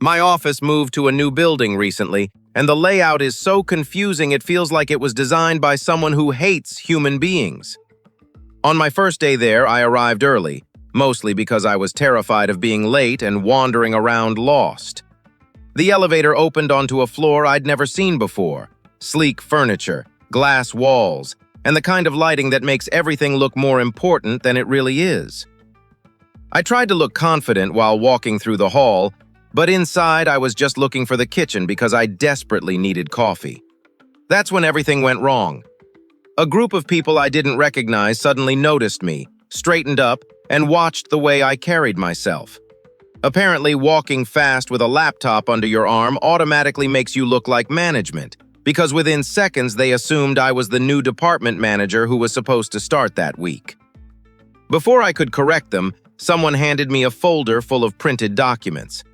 My office moved to a new building recently, and the layout is so confusing it feels like it was designed by someone who hates human beings. On my first day there, I arrived early, mostly because I was terrified of being late and wandering around lost. The elevator opened onto a floor I'd never seen before: sleek furniture, glass walls, and the kind of lighting that makes everything look more important than it really is. I tried to look confident while walking through the hall, but inside I was just looking for the kitchen because I desperately needed coffee. That's when everything went wrong. A group of people I didn't recognize suddenly noticed me, straightened up, and watched the way I carried myself. Apparently, walking fast with a laptop under your arm automatically makes you look like management, because within seconds they assumed I was the new department manager who was supposed to start that week. Before I could correct them, someone handed me a folder full of printed documents.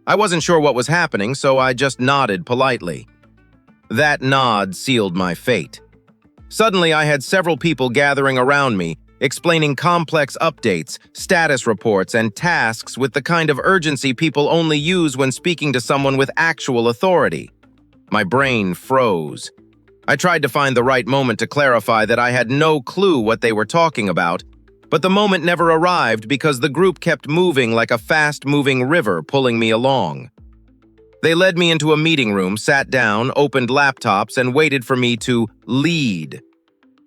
I wasn't sure what was happening, so I just nodded politely. That nod sealed my fate. Suddenly, I had several people gathering around me, explaining complex updates, status reports, and tasks with the kind of urgency people only use when speaking to someone with actual authority. My brain froze. I tried to find the right moment to clarify that I had no clue what they were talking about, but the moment never arrived because the group kept moving like a fast-moving river pulling me along. They led me into a meeting room, sat down, opened laptops, and waited for me to lead.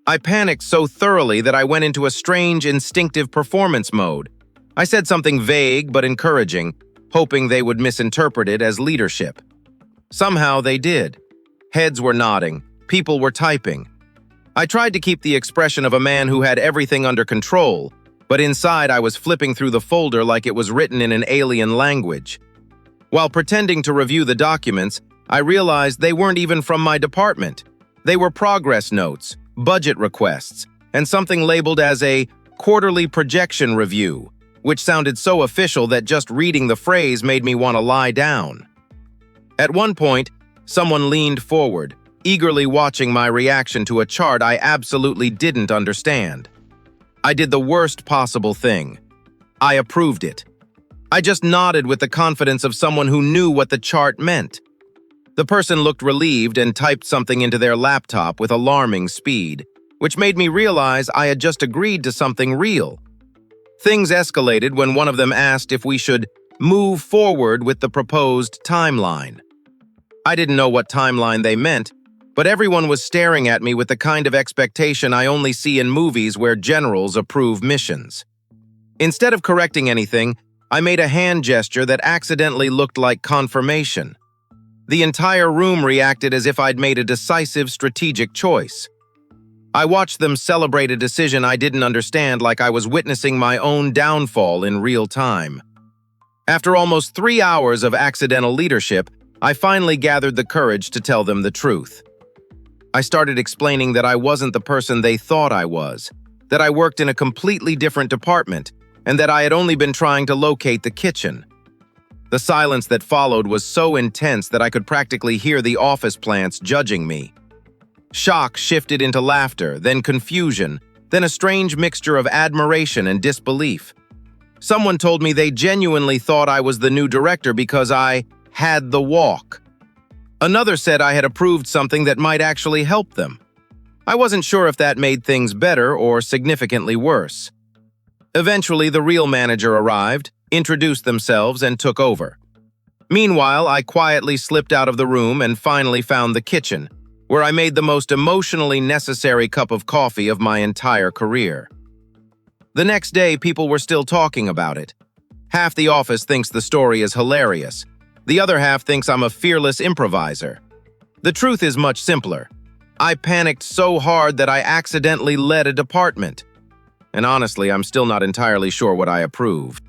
I panicked so thoroughly that I went into a strange, instinctive performance mode. I said something vague but encouraging, hoping they would misinterpret it as leadership. Somehow they did. Heads were nodding, people were typing. I tried to keep the expression of a man who had everything under control, but inside I was flipping through the folder like it was written in an alien language. While pretending to review the documents, I realized they weren't even from my department. They were progress notes, budget requests, and something labeled as a quarterly projection review, which sounded so official that just reading the phrase made me want to lie down. At one point, someone leaned forward, eagerly watching my reaction to a chart I absolutely didn't understand. I did the worst possible thing. I approved it. I just nodded with the confidence of someone who knew what the chart meant. The person looked relieved and typed something into their laptop with alarming speed, which made me realize I had just agreed to something real. Things escalated when one of them asked if we should move forward with the proposed timeline. I didn't know what timeline they meant, but everyone was staring at me with the kind of expectation I only see in movies where generals approve missions. Instead of correcting anything, I made a hand gesture that accidentally looked like confirmation. The entire room reacted as if I'd made a decisive strategic choice. I watched them celebrate a decision I didn't understand, like I was witnessing my own downfall in real time. After almost 3 hours of accidental leadership, I finally gathered the courage to tell them the truth. I started explaining that I wasn't the person they thought I was, that I worked in a completely different department, and that I had only been trying to locate the kitchen. The silence that followed was so intense that I could practically hear the office plants judging me. Shock shifted into laughter, then confusion, then a strange mixture of admiration and disbelief. Someone told me they genuinely thought I was the new director because I had the walk. Another said I had approved something that might actually help them. I wasn't sure if that made things better or significantly worse. Eventually, the real manager arrived, introduced themselves, and took over. Meanwhile, I quietly slipped out of the room and finally found the kitchen, where I made the most emotionally necessary cup of coffee of my entire career. The next day, people were still talking about it. Half the office thinks the story is hilarious. The other half thinks I'm a fearless improviser. The truth is much simpler. I panicked so hard that I accidentally led a department. And honestly, I'm still not entirely sure what I approved.